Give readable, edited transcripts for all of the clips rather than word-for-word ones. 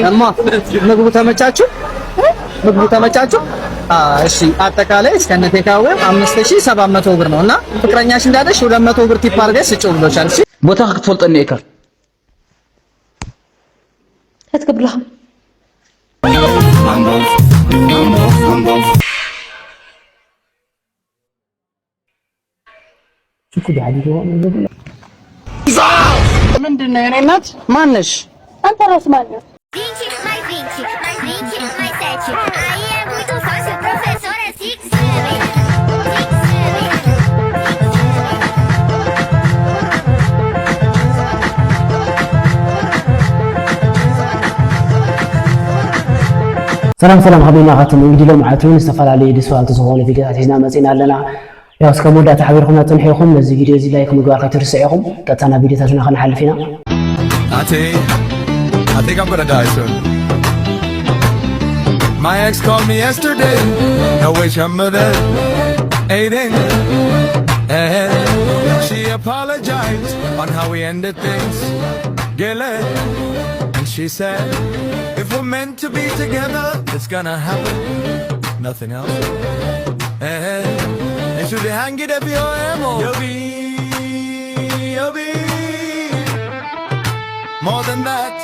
እማ ምግቡ ተመቻችሁ? እሺ አጠቃላይ እስከነ ቴካዌው 5700 ብር ነውና ፍቅረኛሽ እንዳለሽ 200 ብር ቲፕ አድርገሽ ስጪው ብሎሻል። እሺ ቦታ ክትፈልጠኒ እካ هتقبلها شوفوا دي عادي ምንድን ነው የኔ እናት ማነሽ አንተ ራስ ማን ነው ሰላም ሀቢና ኻትም እንግዲህ ለማዓቱን استفላለየ ዲስዋልት ዝኾነ ቪዲዮታትና መጽና ኣለና ያው እስከ ሞዳት ሓቢርኩም ተንሒኹም ነዚ ቪዲዮ እዚ ላይክ ምግባር ከትርስዒኹም ቀጥታና ቪዲዮታትና ከንሓልፍ ኢና I think I'm gonna die soon. My ex called me yesterday, I wish I'm dead. 8 and she apologized on how we ended things. And she said, if we're meant to be together, it's gonna happen, nothing else. And should they hang it up your ammo? You'll be more than that.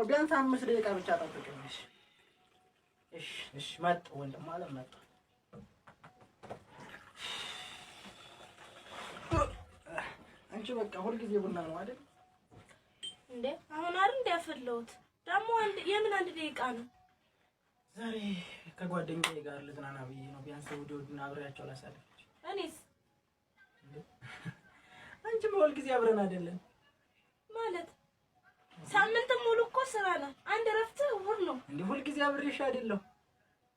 ቢያንስ 5 ደቂቃ ብቻ ጠብቀኝ። እሺ መጣ ወንድም አለ መጣ። አንቺ በቃ ሁሉ ጊዜ ቡና ነው አይደል እንዴ? አሁን አይደል እንዲያፈለውት ደግሞ የምን 1 ደቂቃ ነው? ዛሬ ከጓደኛዬ ጋር ልዝናና ብዬ ነው። ቢያንስ ወዲና አብሬያቸው ላሳልፍ። እኔስ አንቺም ሁሉ ጊዜ አብረን አይደለን ማለት ሳምንት ሙሉ እኮ ስራ ነው። አንድ ረፍት ውር ነው እንዴ? ሁሉ ጊዜ አብሬሽ አይደለም።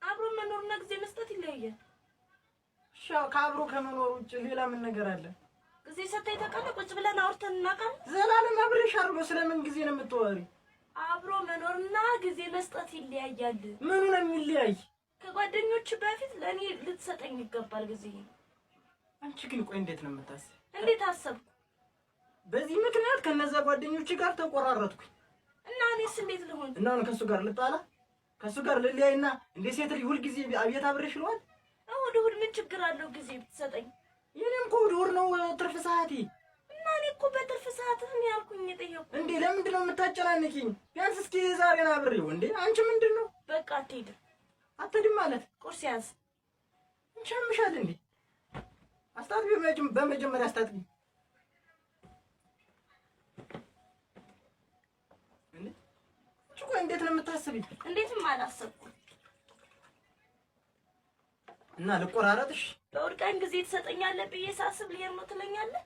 አብሮ መኖርና ጊዜ መስጠት ይለያያል። ሻው ከአብሮ ከመኖር ውጭ ሌላ ምን ነገር አለ? ጊዜ ሰጠኝ ተቀመጥ ቁጭ ብለን አውርተን እናቃለን። ዘላለም አብሬሽ አርጎ ስለምን ጊዜ ነው የምትወሪ? አብሮ መኖርና ጊዜ መስጠት ይለያያል። ምኑ ነው የሚለያይ? ከጓደኞች በፊት ለኔ ልትሰጠኝ ይገባል ጊዜ። አንቺ ግን ቆይ እንዴት ነው የምታስብ? እንዴት አሰብኩ? በዚህ ምክንያት ከነዛ ጓደኞች ጋር ተቆራረጥኩኝ እና እኔስ እንዴት ልሆን? እና አሁን ከሱ ጋር ልጣላ ከሱ ጋር ልለያይና እንደ ሴት ልጅ ሁሉ ጊዜ አብየት አብሬሽ ልዋል? እሁድ ምን ችግር አለው ጊዜ ብትሰጠኝ? የኔም እኮ እሁድ ነው ትርፍ ሰዓቴ። እና እኔ እኮ በትርፍ ሰዓትህ ነው ያልኩኝ የጠየቁ። እንዴ ለምንድን ነው የምታጨናንቂኝ? ቢያንስ እስኪ ዛሬን አብሬው። እንዴ አንቺ ምንድን ነው? በቃ አትሄድ። አትሄድም ማለት ቁርስ ያዝ። እንቻምሻል እንዴ? አስታጥቢ በመጀመሪያ አስታጥቢ። እንዴት ነው የምታስቢ? እንዴትም አላሰብኩም። እና ልቆራረጥሽ? ለእሑድ ቀን ጊዜ ትሰጠኛለህ ብዬ ሳስብ ልሄድ ነው ትለኛለህ?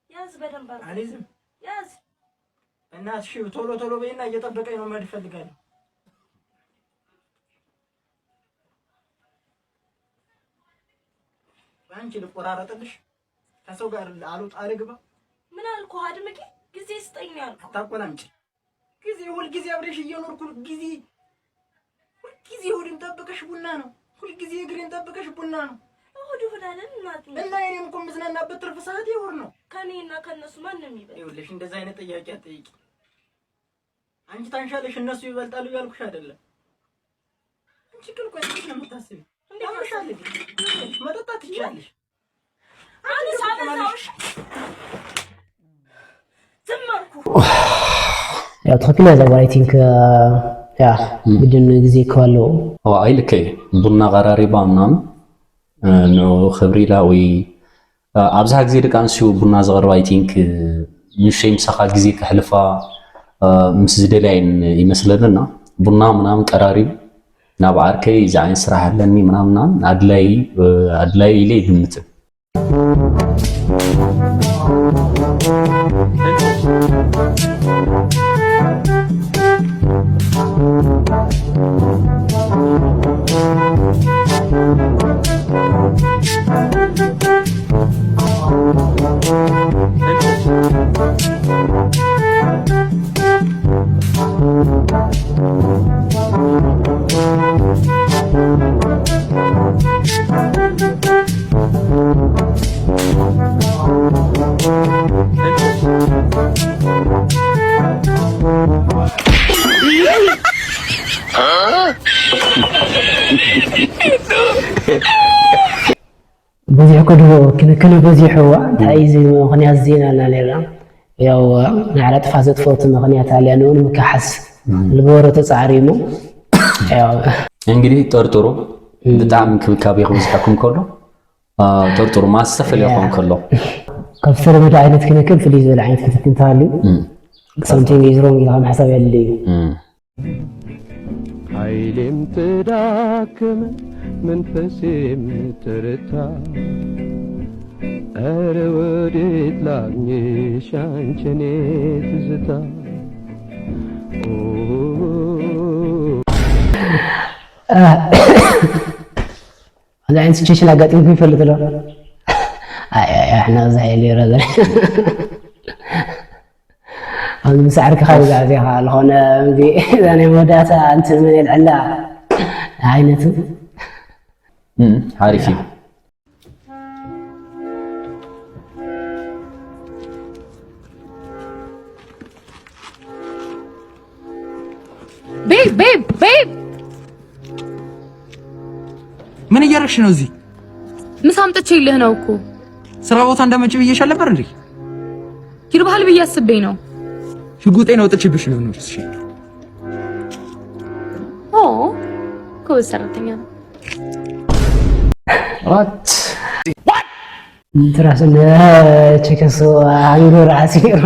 ያዝ በደንብ አድርገህ። አልይዝም። ያዝ። እናትሽ ቶሎ በይና እየጠበቀኝ ነው መሄድ እፈልጋለሁ። አንቺ ልቆራረጥልሽ? ከሰው ጋር አልወጣ አልግባ? ምን አልኩህ? አድምቂ ጊዜ ስጠኝ ነው ያልኩህ። አታቆላምጪ። ጊዜ ሁሉ ጊዜ አብሬሽ እየኖርኩ ጊዜ ሁሉ ጊዜ እሑድን ጠብቀሽ ቡና ነው። ሁሉ ጊዜ እግሬን ጠብቀሽ ቡና ነው። እሑድ አይደል እናት ነው። እና እኔም እኮ የምዝናናበት ትርፍ ሰዓት እሑድ ነው። ከኔና ከነሱ ማን ነው የሚበልጥ? ይኸውልሽ እንደዛ አይነት ጥያቄ አትጠይቂ። አንቺ ታንሻለሽ እነሱ ይበልጣሉ ያልኩሽ አይደለም። አንቺ ግን ቆይ እንዴት ነው የምታስቢው? ያምሻል መጠጣት ትችያለሽ። አንተ ሳበዛውሽ ትመርኩ ያው ትክክለኛ ዘ አይ ቲንክ ያ ብድን ጊዜ ካለው አይ ልክ ቡና ቀራሪባ ምናምን ነው خبሪላ ወይ አብዛኛው ጊዜ ደቃን ሲው ቡና ዘቀርባ አይ ቲንክ ምሽም ሰኻ ጊዜ ከሕልፋ ምስ ዝደላይን ይመስለልና ቡና ምናምን ቀራሪብ ናብ ዓርከይ ዛይን ስራሕ አለኒ ምናምን አድላይ ኢለ ይግምት كده كنا بزيحوا تعيزي مغنيات زينة لنا ያው ናዓላ ጥፋት ፎቶ ምክንያት አለ ነው ምከሐስ ልቦረ ተጻሪሙ ያው እንግዲህ ጠርጥሩ በጣም ክብካቤ ይወስዳኩም ከሎ ጠርጥሩ ማሰፈል ያቆም ከሎ ከፍተር ወደ አይነት ከነከል ፍሊዝ ወደ አይነት ከተንታሉ something is wrong ይላል ሐሳብ ያለ ኃይሌም ተዳከመ መንፈሴም ተረታ أرى وديت لاغني شانشني تزتا هذا عين سيتشيشن لاقاتين في فلت له احنا زي اللي رزق هذا مسعرك خالد عليها هنا انا موداتا انت من العلا عينته عارفين ቤብ ምን እያረግሽ ነው እዚህ? ምሳ አምጥቼልህ ነው እኮ። ስራ ቦታ እንደመጭ ብዬሽ ነበር እንዴ? ይርባሃል ብዬ አስቤኝ ነው። ሽጉጤን አውጥቼብሽ ነው ነው እሺ። ጎበዝ ሰራተኛ ነው። what ትራስን ቸከሱ አንጎራ ሲሩ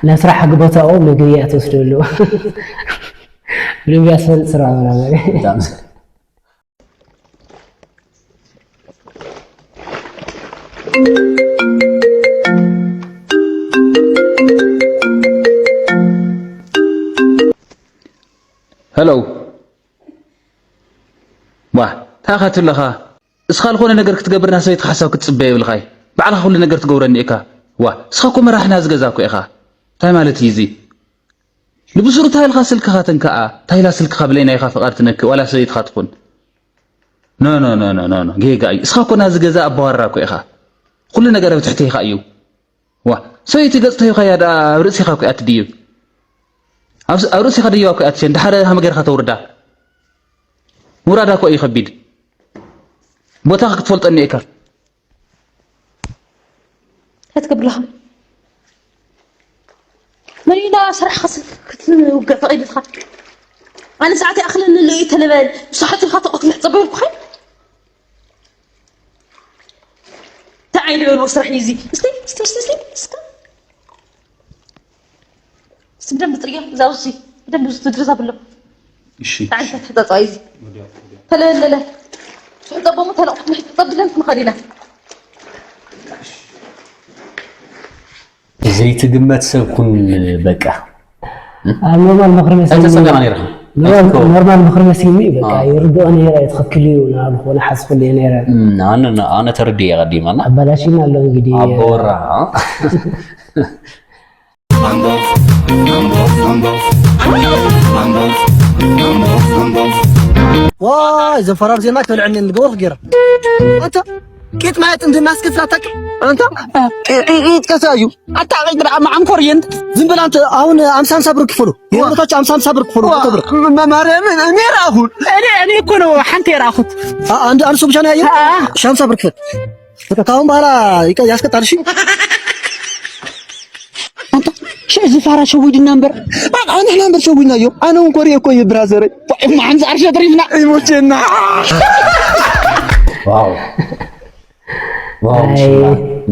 ለስራ حق ቦታው ምግብያት ወስደሉ ልብያስ ስራ ነው ማለት هلو واه تاخذت لها اسخال خونه ነገር ክትገብርና ሰይት ሓሳብ ክትጽበይ ይብልኻይ ባዕልኻ ሁሉ ነገር ትገብረኒ ኢካ ዋ እስኻኩም ራሕና ዝገዛኩ ኢኻ ታይ ማለት ይዚ ንብሱሩ ታይልኻ ስልክኻ ተንከኣ ታይላ ስልክኻ ብለይና ኢኻ ፍቃድ ትነክ ወላ ሰይትኻ ትኹን ኖ ኖ ኖ ኖ ኖ ጌጋይ እስኻኩና ዝገዛ አባወራኩ ኢኻ ሁሉ ነገር ብትሕቲ ኢኻ እዩ ዋ ሰይቲ ገጽተይ ኢኻ ያዳ ርእሲኻ ኩ ኣትድይብ أروسي خديوا كو أتشين دحرة هم غير خطوردا مرادا كو أي خبيد بوتاخ كتفولت أني إكر هتقبلها مرينا صراحة خاصك كتلنا وقع فقيد الخط أنا ساعتي أخلن اللي يتلبال صحتي الخطأ أطلع صبير بخير تعالي بالمسرح يزي استنى بدم بطريقة زاوسي بدم بتدرسها بالله إيشي تعال تحت عايزي لا لا لا شو طب ما طلع طب لنت مخرينا زي تقمت سكون بقى نورمال مخرمس انت سمعنا نيرها نورمال مخرمس يمي بقى يردو انا يرا يتخكلي ولا حسب اللي انا انا تردي يا قديم انا بلاشينا لو انجدي ابورا واي زفرار زي ما تبلعني القور غيره انت كيت ما انت الناس كيف لا تاكل انت ايت كسايو انت مع انكورينت زين بلا انت اهون 50 صبر كفلو يورتاچ 50 صبر كفلو تبر ماريم انا راخون انا እኮ ነው حنت يراخوت አንድ አንሱ ብቻ ነው ያየው 50 صبر كفل ተካውን በኋላ ያስቀጣልሽ شو زفارة شويد النمبر أنا نمبر شوينا يو أنا ونكوري كوي برازر ما عندي عرشة دريفنا يموتنا واو واو مشوار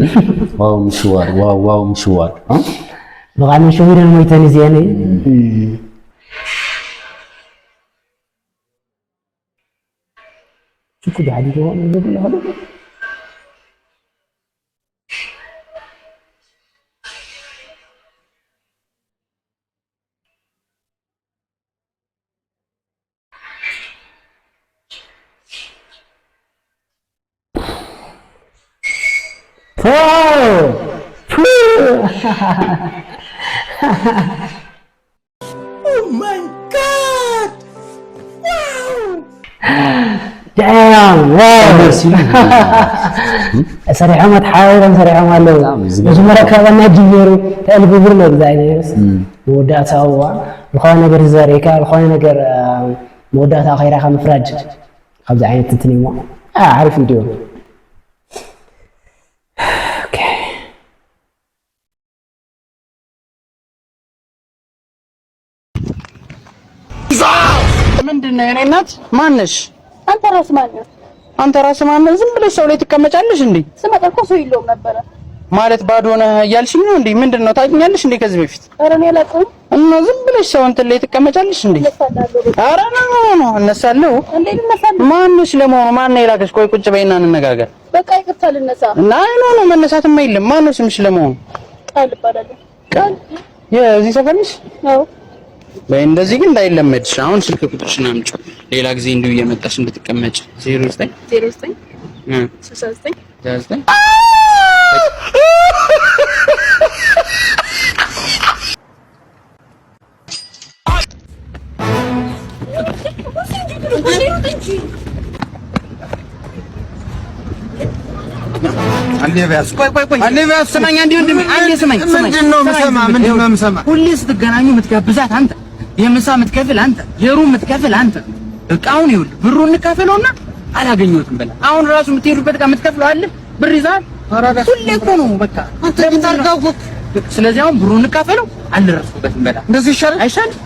واو مشوار واو مشوار ها بغى نشوفين الميتان زياني شوفوا بعد جوان نقول هذا Oh my God! Wow! Damn! Wow! سريعة ما تحاول سريعة ما له بس مرة كذا جيرو قلب برلو زاينس مودات هو الخوان نجر زاريكا الخوان نجر مودات آخرها مفرج خبز عين تتنيمو عارف فيديو ምንድነው የኔ እናት ማነሽ? አንተ ራስህ ማን ነህ? አንተ ራስህ ማን ነህ? ዝም ብለሽ ሰው ላይ ትቀመጫለሽ እንዴ? ስመጣ እኮ ሰው የለውም ነበረ ማለት ባዶ ነህ እያልሽኝ ነው እንዴ? ምንድነው ታውቂኛለሽ እንዴ ከዚህ በፊት? ኧረ እኔ አላውቅም። እና ዝም ብለሽ ሰው እንትን ላይ ትቀመጫለሽ እንዴ? ኧረ ነው እነሳለሁ። እንዴት እነሳለሁ? ማንሽ ለመሆኑ ማን ነው የላከሽ? ቆይ ቁጭ በይና እንነጋገር። በቃ ይቅርታ ልነሳ። እና ነው መነሳትማ የለም። ማን ነው ስምሽ ለመሆኑ? ቃል እባላለሁ። ቃል የዚህ ሰፈር ነሽ? አዎ። በይ እንደዚህ ግን እንዳይለመድሽ። አሁን ስልክ ቁጥርሽን አምጪ። ሌላ ጊዜ እንዲሁ እየመጣሽ እንድትቀመጭ 09 69 ሁሌ ስትገናኙ የምትጋብዛት አንተ፣ የምሳ የምትከፍል አንተ፣ የሩ የምትከፍል አንተ። እቃውን ይኸውልህ ብሩን እንካፈለውና አላገኘሁትም በላ። አሁን ራሱ የምትሄዱበት ጋር የምትከፍለው አለ ብር ይዛል። ሁሌ እኮ ነው በቃ ስለዚህ አሁን ብሩን እንካፈለው አልደረስኩበትም በላ። እንደዚህ ይሻላል አይሻልም?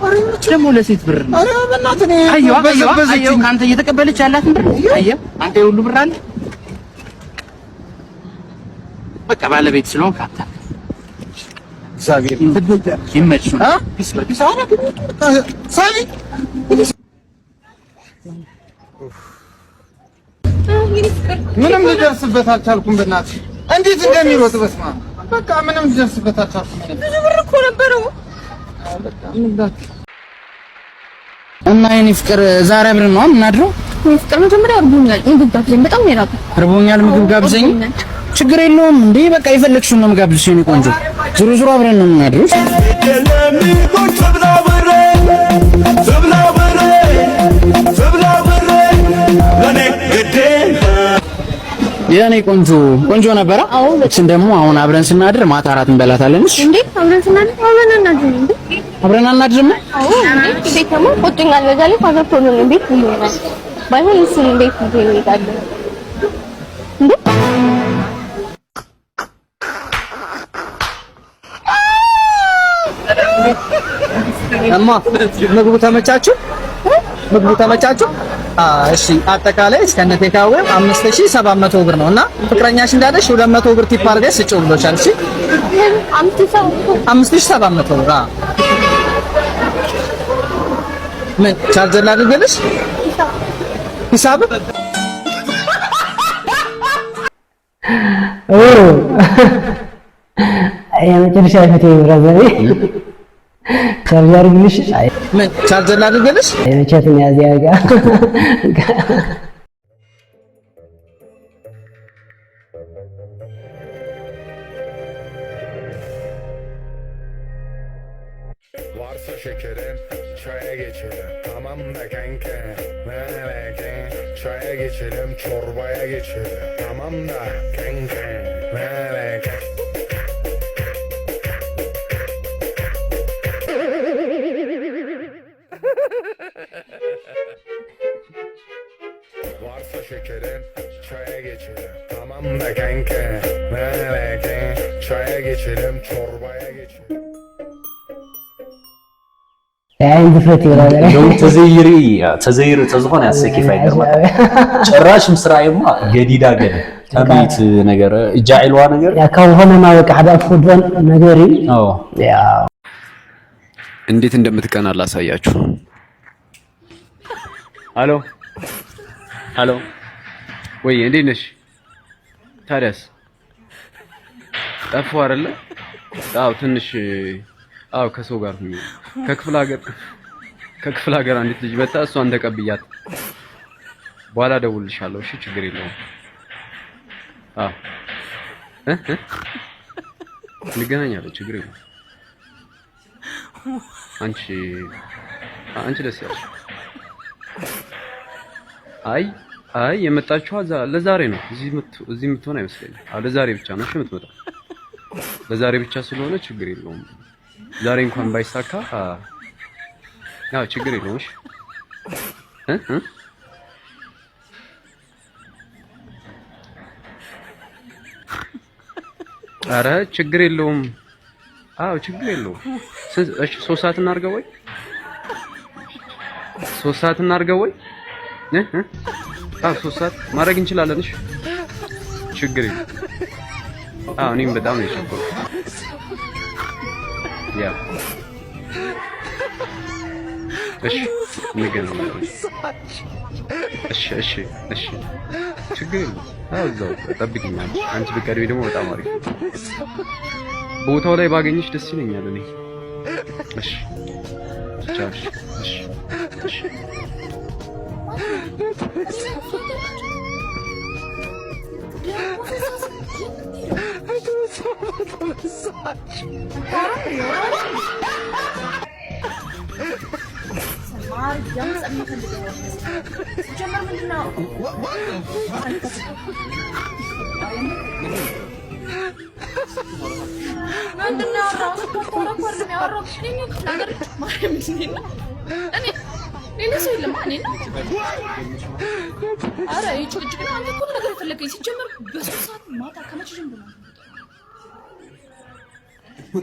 ደግሞ ለሴት ብር ነው። ኧረ በእናትህ ነው አየሁ ካንተ እየተቀበለች ያላትን ብር አየሁ። አንተ የሁሉ ብር አለ በቃ ባለቤት ስለሆንክ አንተ እግዚአብሔር ይመችሽ። ምንም ልደርስበት አልቻልኩም። በእናትሽ እንዴት እንደሚሮጥ በስማ በቃ ምንም ልደርስበት አልቻልኩም። ብዙ ብር እኮ ነበረው። እና የኔ ፍቅር ዛሬ አብረን ነው የምናድረው? ፍቅር መጀመሪያ እርቦኛል፣ ምግብ ጋብዘኝ። በጣም ነው የራበኝ። እርቦኛል፣ ምግብ ጋብዘኝ። ችግር የለውም እንዴ በቃ የፈለግሽውን ነው የምጋብዝሽ የኔ ቆንጆ። ዙሩ ዙሩ አብረን ነው የምናድረው። የኔ ቆንጆ ቆንጆ ነበረ። እቺን ደግሞ አሁን አብረን ስናድር ማታ እራት እንበላታለን። እሺ እንዴ አብረን ስናድር አብረን እናድር እንዴ? አብረን እናድርም? አዎ እንዴ ቤት ደግሞ ቆጥኛል። በዛ ላይ ፋዘር ነው እንዴ ይሆናል። ባይሆን እሱን እንዴት ይሄዳል እንዴ? እማ ምግቡ ተመቻችሁ? ምግቡ ተመቻችሁ? እሺ አጠቃላይ እስከነ ቴካዌው 5700 ብር ነውና ፍቅረኛሽ እንዳለሽ 200 ብር ቲፕ አድርገሽ ስጪው ብሎሻል። እሺ 5700 ብር። ምን ቻርጀር ላድርግልሽ? ሂሳብ የመጨረሻ ፊቴ ብራዘር ቻርጅ አድርግልሽ። ምን ቻርጅ ላድርግልሽ? የመቼት ነው ያዚያ ጋር varsa şekerin çaya geçelim tamam da kanka meleke çaya geçelim çorbaya geçelim tamam da kanka meleke varsa şekerin çaya geçelim tamam da kanka meleke çaya geçelim çorbaya geçelim عند فتي ولا لو تزيري تزغون ያሰኪፋ ይገርማል። ጭራሽ ምስራይማ ገዲዳ ገደ ታቢት ነገር ጃኢልዋ ነገር ያካው ሆነና በቃ ሐዳ ፉድን ነገሪ ያ እንዴት እንደምትቀና ላሳያችሁ። አሎ አሎ ወይ እንዴት ነሽ? ታዲያስ ጠፋው አይደለ? አዎ ትንሽ አዎ ከሰው ጋር ነው ከክፍለ ሀገር አንዲት ልጅ መጣ። እሷን ተቀብያት በኋላ ደውልልሻለሁ። እሺ ችግር የለውም። አዎ እንገናኛለን። ችግር የለውም። አንቺ ደስ ያለሽ። አይ የመጣችው ለዛሬ ነው። እዚህ የምትሆን አይመስለኝም። አዎ ለዛሬ ብቻ ነው። እሺ የምትመጣው ለዛሬ ብቻ ስለሆነ ችግር የለውም። ዛሬ እንኳን ባይሳካ ያው ችግር የለውም። እሺ ኧረ ችግር የለውም። አዎ ችግር የለውም። እሺ 3 ሰዓት እናድርገው ወይ 3 ሰዓት እናድርገው ወይ 3 ሰዓት ማድረግ እንችላለን። እሺ ችግር የለም። እኔም በጣም ነው የቸኮልኩት። ያ እሺ እንገናኛለን። እሺ ችግር የለም። እዛው ጠብቂኝ። አንቺ ብትቀርቢ ደግሞ በጣም አሪፍ ቦታው ላይ ባገኝሽ ደስ ይለኛል እኔ። እሺ ቻው። እሺ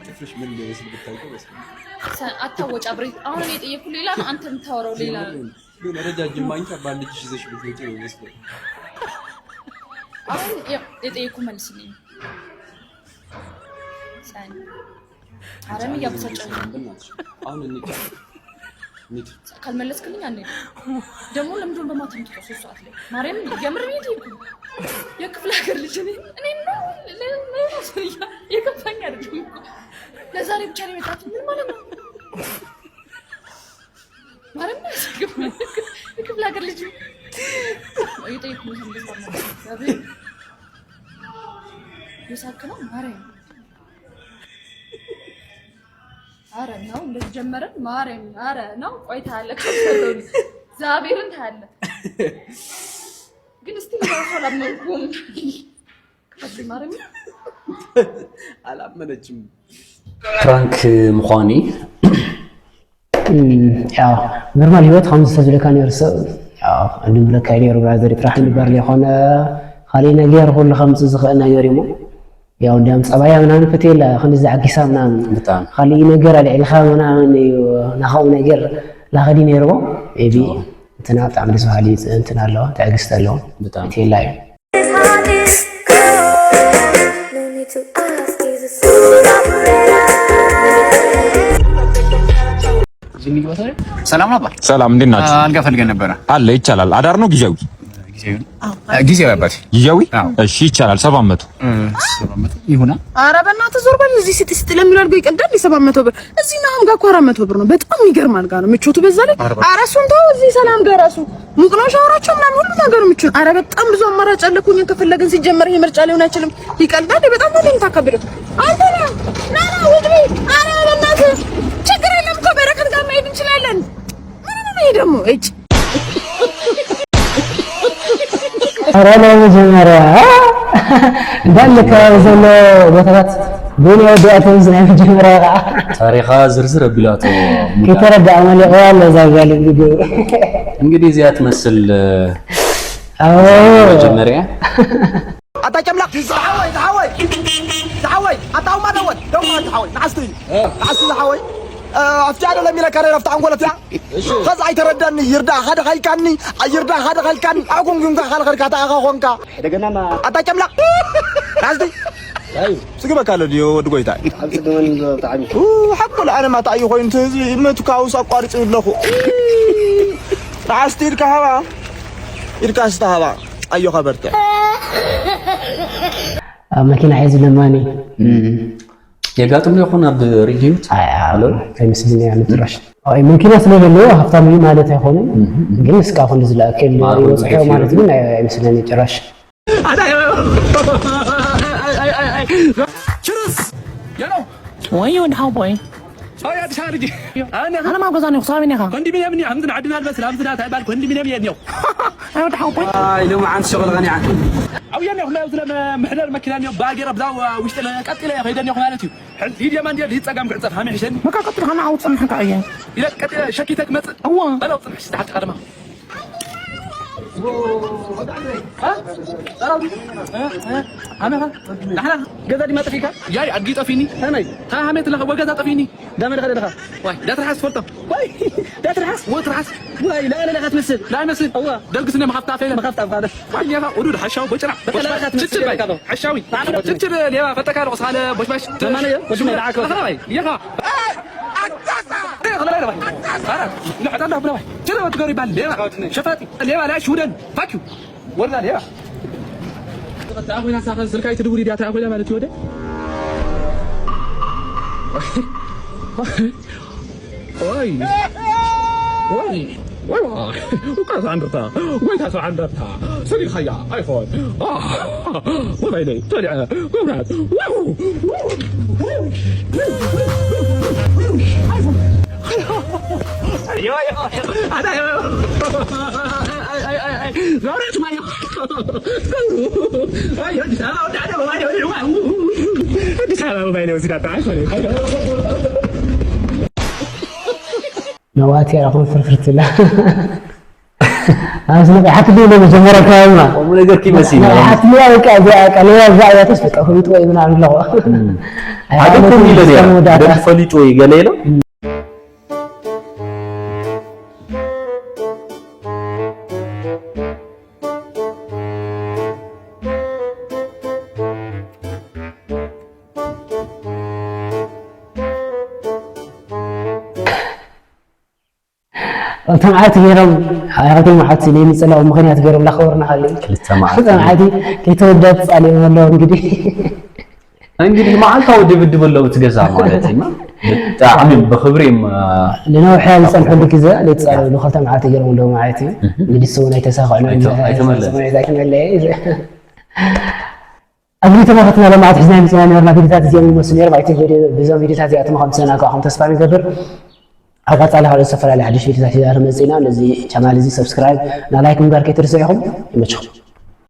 ጥፍርሽ ምን እንደሚመስል ብታውቀው በስ አታወጭ አብሬ አሁን እኔ የጠየኩህ ሌላ ነው፣ አንተ የምታወራው ሌላ ነው። ግን ረጃጅም ማንኪያ ባንድ እጅሽ ይዘሽ ብትወጪ ነው የሚመስለው። አሁን የጠየኩህ መልስልኝ። ሳን አረም እያበሳጨኝ ነው። አሁን እንሂድ ካልመለስክልኝ አንሄድ። ደግሞ ለምንድን ነው በማታ የምትወጣው 3 ሰዓት ላይ? ማርያም የምር ነው የጠየኩህ። የክፍለ ሀገር ልጅ ነኝ እኔ ነው የከፋኝ አይደለም እኮ ለዛሬ ብቻ ነው የመጣሁት። ምን ማለት ነው? ማርያም የክፍለ ሀገር ልጅ የጠየኩህ ነው እንደዛ የሳክነው ማርያም አረ ነው እንደዚህ ጀመረን። ማርያም አረ ነው ቆይታለ ከሰለው ዛቤርን ታለ ግን እስቲ ለራሷ አላመንኩም። ማርያም አላመነችም። ፍራንክ ምዃኒ ያው ኖርማል ህይወት ከምዚ ዝተዝለካ ነርሰብ ያው አንዱ ብለካ ነይሩ ብራዘር ጥራሕ ንበር ለይኮነ ካሊ ነገር ሁሉ ከምዚ ዝኽእል ነገር እሞ ያው እንዲያም ጸባያ ምናምን ፈቴላ ከንዚ ዓጊሳ ምናምን ካሊ ነገር አልዕልኻ ምናምን ናኸው ነገር ላኸዲ ነይርዎ ኤቢ እንትና ብጣዕሚ ደስ በሃሊ እንትን ኣለዋ ትዕግስቲ ኣለዋ ፈቴላ እዩ። ሰላም ነው። ሰላም እንዴት ናችሁ? አልጋ ፈልገን ነበረ። አለ ይቻላል። አዳር ነው ጊዜያዊ? ጊዜያዊ አባቴ ጊዜያዊ? እሺ ይቻላል። 700 ይሁና። ኧረ በእናትህ ዞር በል። እዚህ ስጥ ለሚለው አልጋ ይቀልዳል። 700 ብር እዚህ ነው ጋር እኮ 400 ብር ነው። በጣም የሚገርም አልጋ ነው። ምቾቱ በዛ ላይ ኧረ እሱን ተው። እዚህ ሰላም ጋር ራሱ ሙቅ ነው። ሻወራቸው ምናምን ሁሉ ነገር ምቾት። ኧረ በጣም ብዙ አማራጭ አለ እኮ እኛን ከፈለግን ሲጀመር ይሄ ምርጫ ሊሆን አይችልም። ይቀልዳል። በጣም ነው የምታከብረው አንተ ነው። ና ውድ ቤት ኧረ በእናትህ ችግር የለም እኮ በረከት ጋር መሄድ እንችላለን። ምን ነው ይሄ ደግሞ እጭ ኧረ ለመጀመሪያ እንዳለ ከዘለ ቦታታት ቡና ወዲያተን ዝናይ መጀመሪያ ታሪኻ ዝርዝር አቢላቶ ከተረዳ አመለ ያለ ዛጋለ እንግዲህ እዚያ ትመስል መጀመሪያ አታጨምላ ተሐወይ አታው ማደወት ደሞ ተሐወይ ናስቲ ተሐወይ أفتعل لم يلك رفت عن قولتها خذ عي تردني يردا هذا خلكني يردا هذا خلكني أقوم يوم خال خلكتا أخوانك دعنا ما أتاكملا قصدي أيوه سكبا كله ديو دقوي تاي حقول أنا ما تايو خوين تزي ما تكاوس أقارب الله قصدي الكهوا الكاستا هوا أيوه خبرته ماكينة عايز لماني የጋጥም ይሆን አብ ሪዲዩት አሎ ከመስለኝ ያምጥራሽ አይ ممكن ስለሌለ ሀብታም ማለት አይሆንም ግን እስካሁን ዝላከል ይወጣው ማለት ግን አይመስለኝ ጭራሽ ችርስ ያሎ ወይ ወንድ ሃውቦይ አይ አድሻርጂ انا ما غزاني خصامي نخا كنت بني عندنا عدنا البس لامزنا تاع كنت بني ينيو اي وند هاوبوي اي لو ما عند شغل غني عنه او يني خلا زلم محلال مكنان يو باقر بزاو وشت قتل يا خيدني خلالتي هيد يا مان ديال هيد صقام قصف هامي حسن ما قتل انا عاود صنحك عيان الى قتل شكيتك مت هو بلا صنح تحت قدمه أنا جذا دي ما تفيك جاي أدقي طفيني أنا ها هميت لها وجذا طفيني ده من غير واي لا ترحس فرطة واي لا ترحس وترحس واي لا تمثل لا يمثل هو ده القصة ما خفت فينا ما خفت هذا واي يا ودود حشاو بشرع لا تمثل حشاوي تكتر يا فتك هذا وصاله باش ثمانية باش ما دعاك يا خا لا حتى الله بلا كذا تقولي بالليل شفاتي الليل لا شودن فاكيو ورنا ليه تعالوا هنا ساعه سلكاي تدوري دي تعالوا هنا مالتي وده واي وكاس عندها وكاس عندها سري خيا ايفون وبيني طلع وبراد ايوه هذا زارت معي ايوه دي سلام بيني وسيدات عشان نواتي أقول فرفرت الله أنا سمعت حتى لي لما جمرة كاملة ومن غير كي مسينا حتى لي أنا كأجا زعيا تسبق أخوي توي من عند الله هذا كل اللي ده فليت وي قليله أنتم عادي غيرهم عادي ما حد سليم يسأله مغنيات غيرهم لا خبرنا خلي كلتا عادي كي تودت عليه والله እንግዲህ ማዓልታ ወደ ብድበለው ትገዛ ማለት ነው በጣም በخبري لانه حال صلحوا لك ذا لتصالوا له خلطه معات يجرون له معاتي እንግዲህ ሰው ነው የተሳቀለው أبني تماثلنا لما عاد حزنا مثلا نورنا فيديوهات زي المسلمين 4 فيديو بزوم فيديوهات زي 50 كاهم تسفى نقدر أقعد على هذا السفر على حدش فيديوهات زي رمزينا لذي channel زي سبسكرايب لا لايك من غير كتير سيهم يمشوا